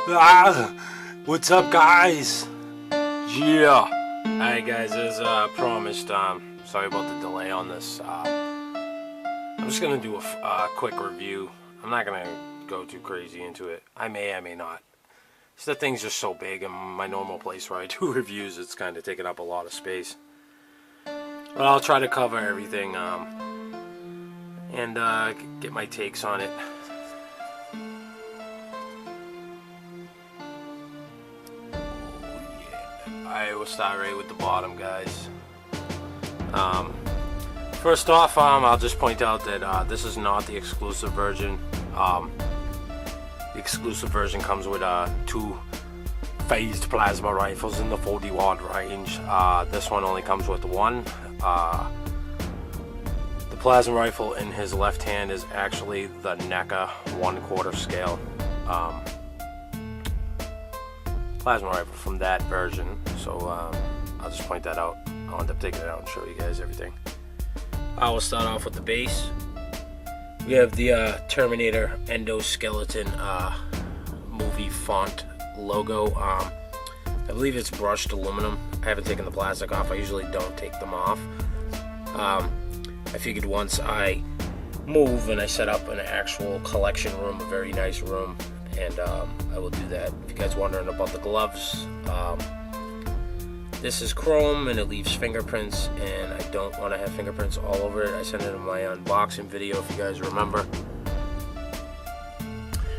What's up, guys? Yeah. Alright, guys, as promised, sorry about the delay on this. I'm just gonna do a quick review. I'm not gonna go too crazy into it. I may not. The thing's just so big, and my normal place where I do reviews, it's kind of taking up a lot of space. But I'll try to cover everything, and get my takes on it. Alright, we'll start right with the bottom, guys. First off, I'll just point out that this is not the exclusive version. The exclusive version comes with 2 phased plasma rifles in the 40-watt range. This one only comes with 1. The plasma rifle in his left hand is actually the NECA 1/4 scale plasma rifle from that version. So I'll just point that out. I'll end up taking it out and show you guys everything. I will start off with the base. We have the Terminator Endoskeleton movie font logo. I believe it's brushed aluminum. I haven't taken the plastic off. I usually don't take them off. I figured once I move and I set up an actual collection room, a very nice room, and I will do that. If you guys wondering about the gloves, this is chrome and it leaves fingerprints, and I don't want to have fingerprints all over it. I sent it in my unboxing video if you guys remember.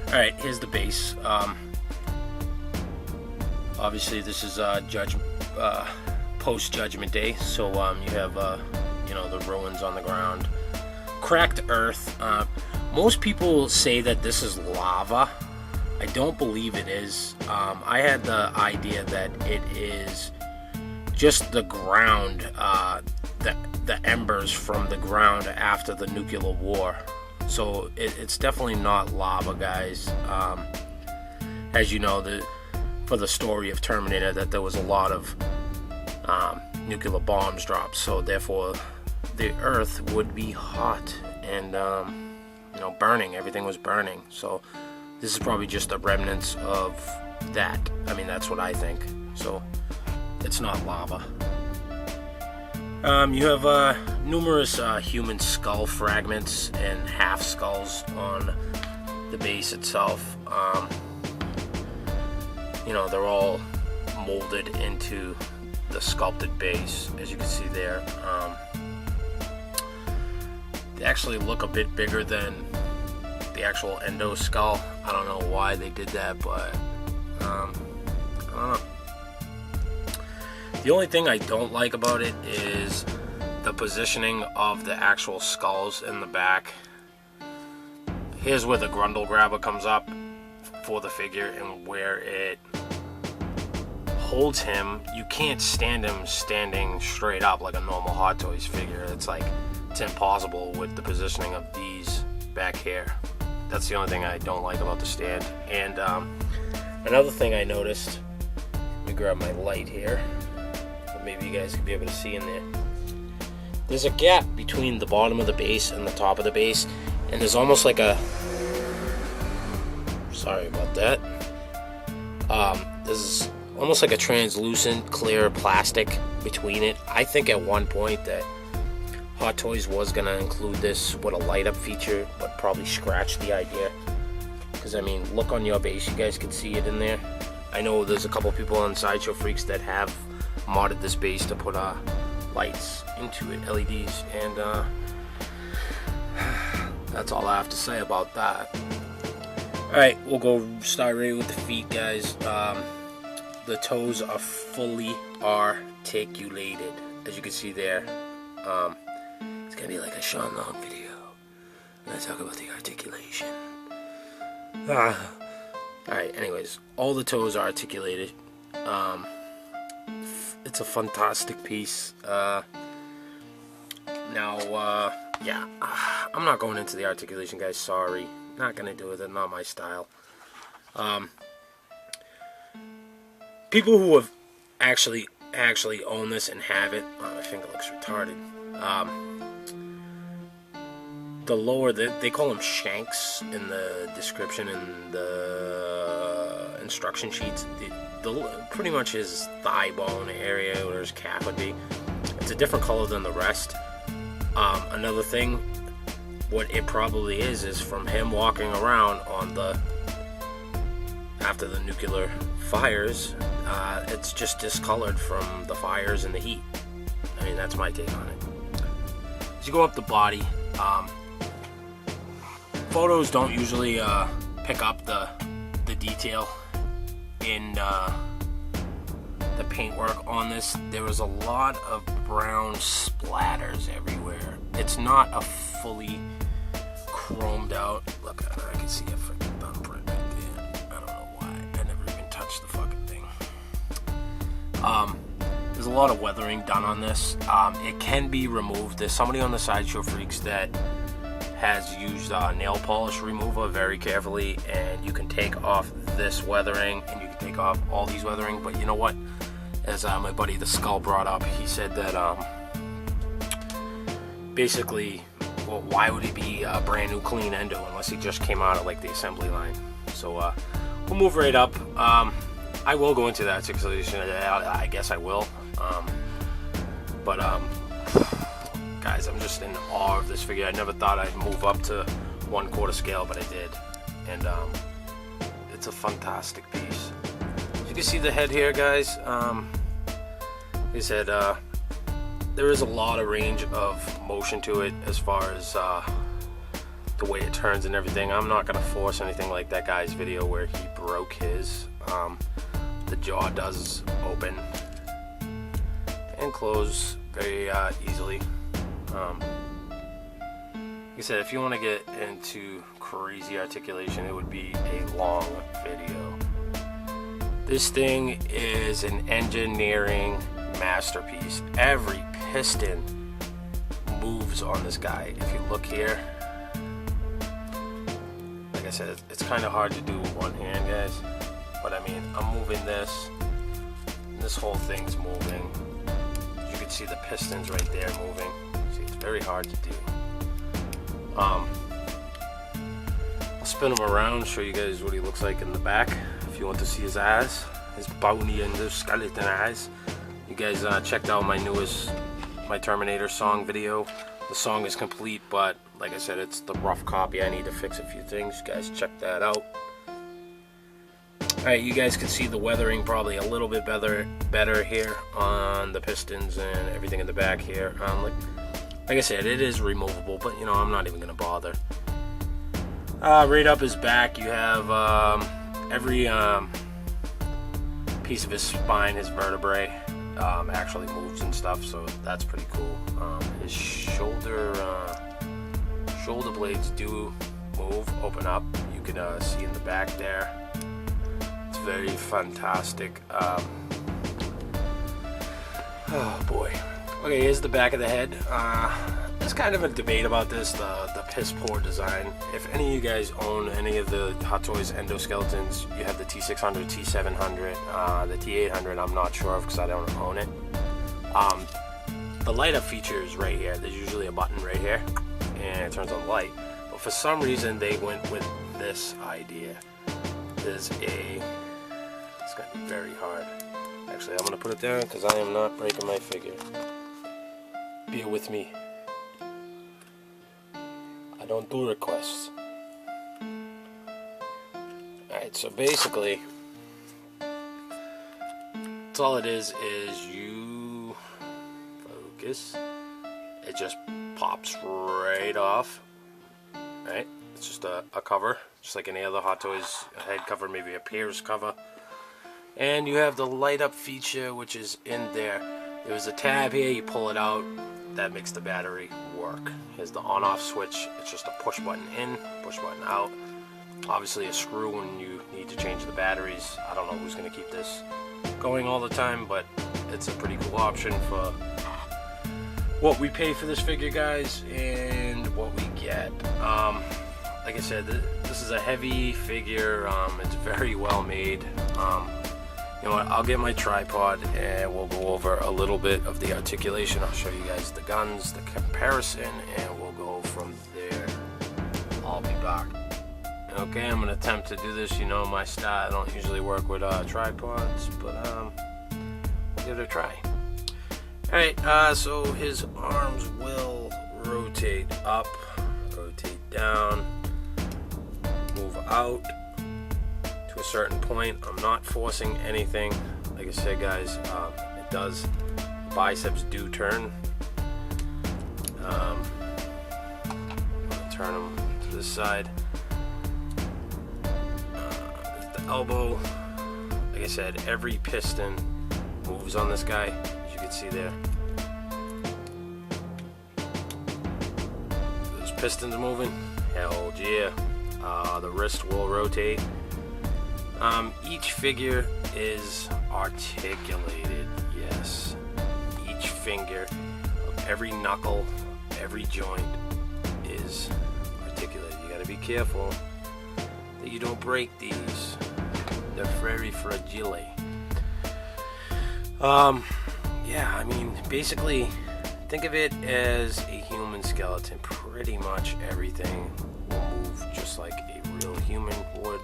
Alright, here's the base. Obviously this is post-Judgment Day, so you have you know, the ruins on the ground, cracked earth. Most people say that this is lava. I don't believe it is. I had the idea that it is just the ground, the embers from the ground after the nuclear war. So it's definitely not lava, guys. As you know, for the story of Terminator, that there was a lot of nuclear bombs dropped, so therefore the earth would be hot and you know, burning. Everything was burning. So this is probably just the remnants of that. I mean, that's what I think. So it's not lava. You have numerous human skull fragments and half skulls on the base itself. You know, they're all molded into the sculpted base, as you can see there. They actually look a bit bigger than the actual Endo skull. I don't know why they did that, but I don't know. The only thing I don't like about it is the positioning of the actual skulls in the back. Here's where the grundle grabber comes up for the figure, and where it holds him, you can't stand him standing straight up like a normal Hot Toys figure. It's impossible with the positioning of these back here. That's the only thing I don't like about the stand. And another thing I noticed, let me grab my light here, maybe you guys can be able to see in there. There's a gap between the bottom of the base and the top of the base, and there's almost like a, sorry about that, there's almost like a translucent clear plastic between it. I think at one point that Hot Toys was going to include this with a light up feature, but probably scratched the idea, because I mean, look on your base, you guys can see it in there. I know there's a couple people on Sideshow Freaks that have modded this base to put lights into it, LEDs, and that's all I have to say about that. Alright, we'll go start right with the feet, guys. The toes are fully articulated, as you can see there. It's gonna be like a Sean Long video when I talk about the articulation. Alright, anyways, all the toes are articulated. It's a fantastic piece. Yeah, I'm not going into the articulation, guys. Sorry, not gonna do it. It's not my style. People who have actually own this and have it. My finger looks retarded. the lower, they call them shanks in the description and the instruction sheets. Pretty much his thigh bone area where his calf would be. It's a different color than the rest. Another thing, what it probably is from him walking around on after the nuclear fires, it's just discolored from the fires and the heat. I mean, that's my take on it. As you go up the body, photos don't usually pick up the detail in the paintwork on this. There was a lot of brown splatters everywhere. It's not a fully chromed out. Look, I can see a freaking thumbprint right there. I don't know why. I never even touched the fucking thing. There's a lot of weathering done on this. It can be removed. There's somebody on the Sideshow Freaks that has used nail polish remover very carefully, and you can take off this weathering and you can take off all these weathering. But you know what, as my buddy the Skull brought up, he said that basically, well, why would it be a brand new clean Endo unless he just came out of like the assembly line? So we'll move right up. I will go into that articulation. I guess I will. But guys, I'm just in awe of this figure. I never thought I'd move up to 1/4 scale, but I did. And it's a fantastic piece. As you can see the head here, guys. He said there is a lot of range of motion to it as far as the way it turns and everything. I'm not going to force anything like that guy's video where he broke his. The jaw does open and close very easily. Like I said, if you want to get into crazy articulation, it would be a long video. This thing is an engineering masterpiece. Every piston moves on this guy. If you look here, like I said, it's kind of hard to do with one hand, guys. But I mean, I'm moving this, and this whole thing's moving. You can see the pistons right there moving. See, it's very hard to do. I'll spin him around, show you guys what he looks like in the back. If you want to see his eyes, his bony endoskeleton eyes. You guys checked out my Terminator song video. The song is complete, but like I said, it's the rough copy. I need to fix a few things. You guys check that out. Alright, you guys can see the weathering probably a little bit better here on the pistons and everything in the back here. Like I said, it is removable, but you know, I'm not even going to bother. Right up his back, you have every piece of his spine, his vertebrae, actually moves and stuff, so that's pretty cool. His shoulder blades do move, open up. You can see in the back there. It's very fantastic. Oh boy. Okay, here's the back of the head. There's kind of a debate about this, the piss poor design. If any of you guys own any of the Hot Toys endoskeletons, you have the T600, T700, the T800, I'm not sure of because I don't own it. The light up feature is right here. There's usually a button right here, and it turns on light. But for some reason, they went with this idea. It's gonna be very hard. Actually, I'm gonna put it down because I am not breaking my figure. Bear with me. I don't do requests. Alright, so basically, that's all it is you focus. It just pops right off. Right? It's just a cover, just like any other Hot Toys head cover, maybe a Pierce cover. And you have the light up feature, which is in there. There's a tab here, you pull it out, that makes the battery work. Here's the on off switch. It's just a push button in, push button out. Obviously a screw when you need to change the batteries. I don't know who's going to keep this going all the time, but it's a pretty cool option for what we pay for this figure, guys, and what we get. Like I said, this is a heavy figure. It's very well made. You know what, I'll get my tripod and we'll go over a little bit of the articulation. I'll show you guys the guns, the comparison, and we'll go from there. Okay, I'm gonna attempt to do this. You know my style. I don't usually work with tripods, but we'll give it a try. Alright, so his arms will rotate up, rotate down, move out to a certain point. I'm not forcing anything. Like I said, guys, it does. Biceps do turn. I'm gonna turn them to the side. The elbow. Like I said, every piston moves on this guy, as you can see there. Those pistons moving. Hell yeah. The wrist will rotate. Each figure is articulated. Yes. Each finger of every knuckle, every joint is articulated. You gotta be careful that you don't break these. They're very fragile. Yeah, I mean, basically, think of it as a human skeleton. Pretty much everything will move just like a real human would.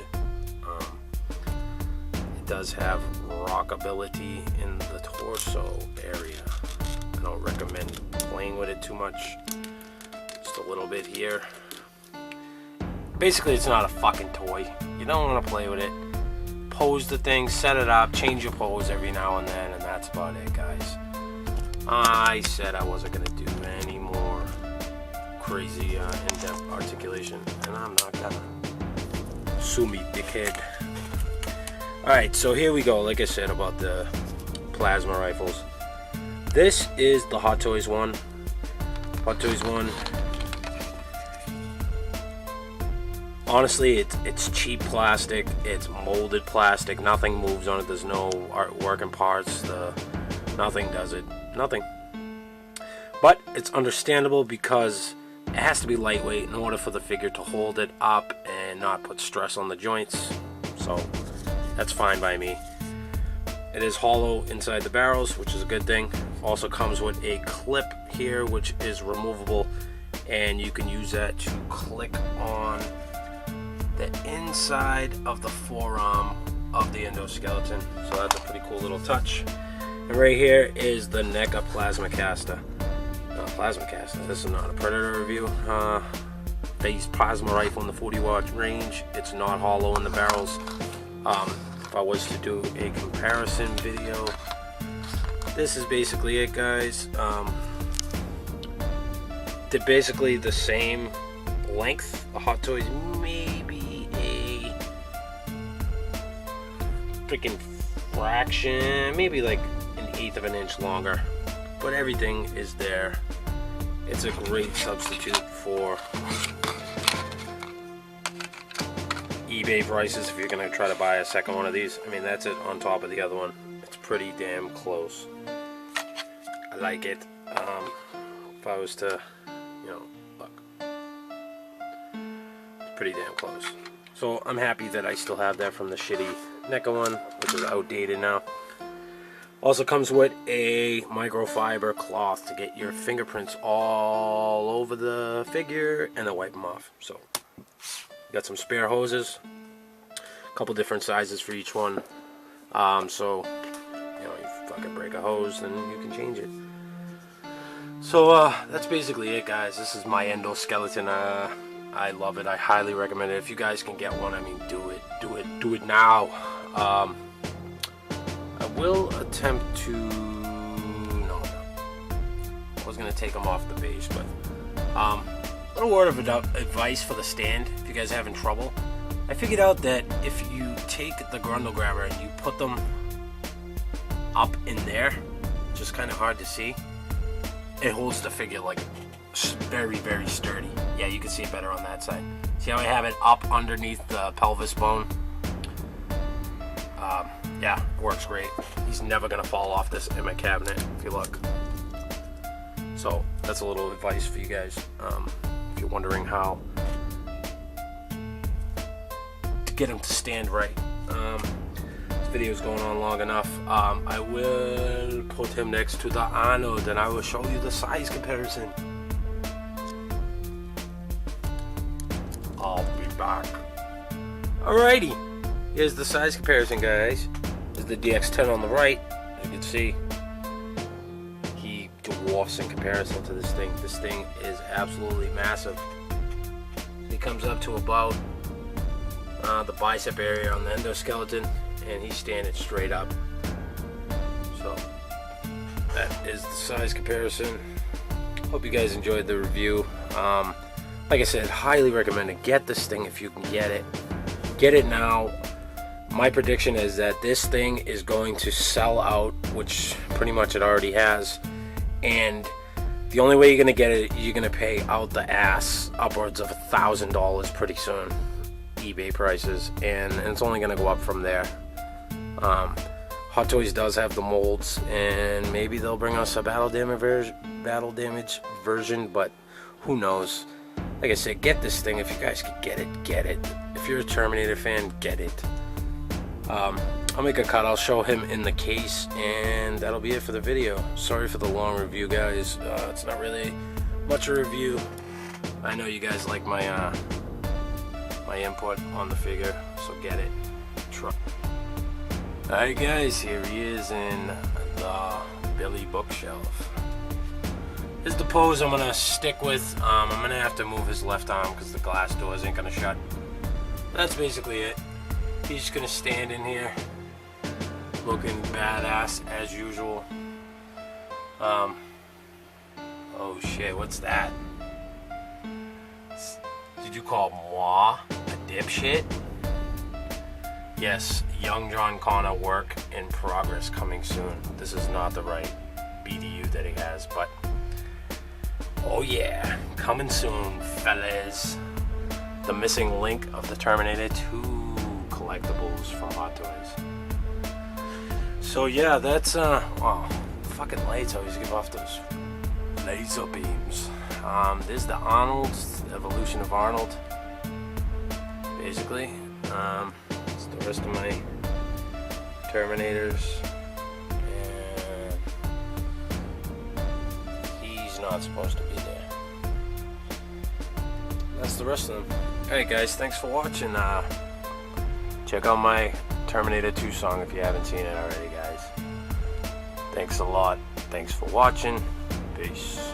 It does have rockability in the torso area. I don't recommend playing with it too much. Just a little bit here. Basically, it's not a fucking toy. You don't want to play with it. Pose the thing, set it up, change your pose every now and then, and that's about it, guys. I said I wasn't going to do any more crazy in-depth articulation, and I'm not gonna. Sue me, dickhead. Alright, so here we go. Like I said about the plasma rifles. This is the Hot Toys one. Hot Toys one. Honestly, it's cheap plastic. It's molded plastic. Nothing moves on it. There's no working parts. Nothing does it. Nothing. But it's understandable because it has to be lightweight in order for the figure to hold it up and not put stress on the joints. So that's fine by me. It is hollow inside the barrels, which is a good thing. Also comes with a clip here, which is removable, and you can use that to click on the inside of the forearm of the endoskeleton. So that's a pretty cool little touch. And right here is the NECA plasma caster. Plasma caster. This is not a Predator review. Based plasma rifle in the 40-watt range. It's not hollow in the barrels. If I was to do a comparison video, this is basically it, guys. They're basically the same length. The Hot Toys maybe a freaking fraction, maybe like 1/8 of an inch longer, but everything is there. It's a great substitute for eBay prices if you're gonna try to buy a second one of these. I mean, that's it on top of the other one. It's pretty damn close. I like it. If I was to, you know, look, it's pretty damn close. So I'm happy that I still have that from the shitty NECA one, which is outdated now. Also comes with a microfiber cloth to get your fingerprints all over the figure and then wipe them off. So got some spare hoses, a couple different sizes for each one. So you know, you fucking break a hose, then you can change it. So that's basically it, guys. This is my endoskeleton. I love it. I highly recommend it. If you guys can get one, I mean, do it now. I will attempt to. No, I was gonna take them off the base, but little word of advice for the stand. If you guys are having trouble, I figured out that if you take the grundle grabber and you put them up in there, just kind of hard to see, it holds the figure like very, very sturdy. Yeah, you can see it better on that side. See how I have it up underneath the pelvis bone? Yeah, it works great. He's never gonna fall off this in my cabinet if you look. So that's a little advice for you guys. If you're wondering how to get him to stand right. This video is going on long enough. I will put him next to the anode and I will show you the size comparison. I'll be back. Alrighty, here's the size comparison, guys. There's the DX10 on the right. As you can see, he dwarfs in comparison to this thing. This thing is absolutely massive. He comes up to about the bicep area on the endoskeleton, and he's standing straight up. So that is the size comparison. Hope you guys enjoyed the review. Like I said, highly recommend it. Get this thing if you can get it. Get it now. My prediction is that this thing is going to sell out, which pretty much it already has. And the only way you're going to get it, you're going to pay out the ass upwards of $1,000 pretty soon. eBay prices. And it's only going to go up from there. Hot Toys does have the molds, and maybe they'll bring us a battle damage version, but who knows. Like I said, get this thing. If you guys can get it, get it. If you're a Terminator fan, get it. I'll make a cut. I'll show him in the case, and that'll be it for the video. Sorry for the long review, guys. It's not really much a review. I know you guys like my my input on the figure, so get it. Alright guys, here he is in the Billy bookshelf. This is the pose I'm going to stick with. I'm going to have to move his left arm because the glass doors ain't going to shut. That's basically it. He's just going to stand in here looking badass as usual. Oh shit, what's that? Did you call moi a dipshit? Yes, young John Connor work in progress coming soon. This is not the right BDU that he has, but oh yeah, coming soon, fellas. The missing link of the Terminator 2 collectibles for Hot Toys. So yeah, that's oh, fucking lights always give off those laser beams. There's the Arnold, evolution of Arnold, basically. It's the rest of my Terminators, and he's not supposed to be there. That's the rest of them. Alright guys, thanks for watching. Check out my Terminator 2 song if you haven't seen it already, guys. Thanks a lot. Thanks for watching. Peace.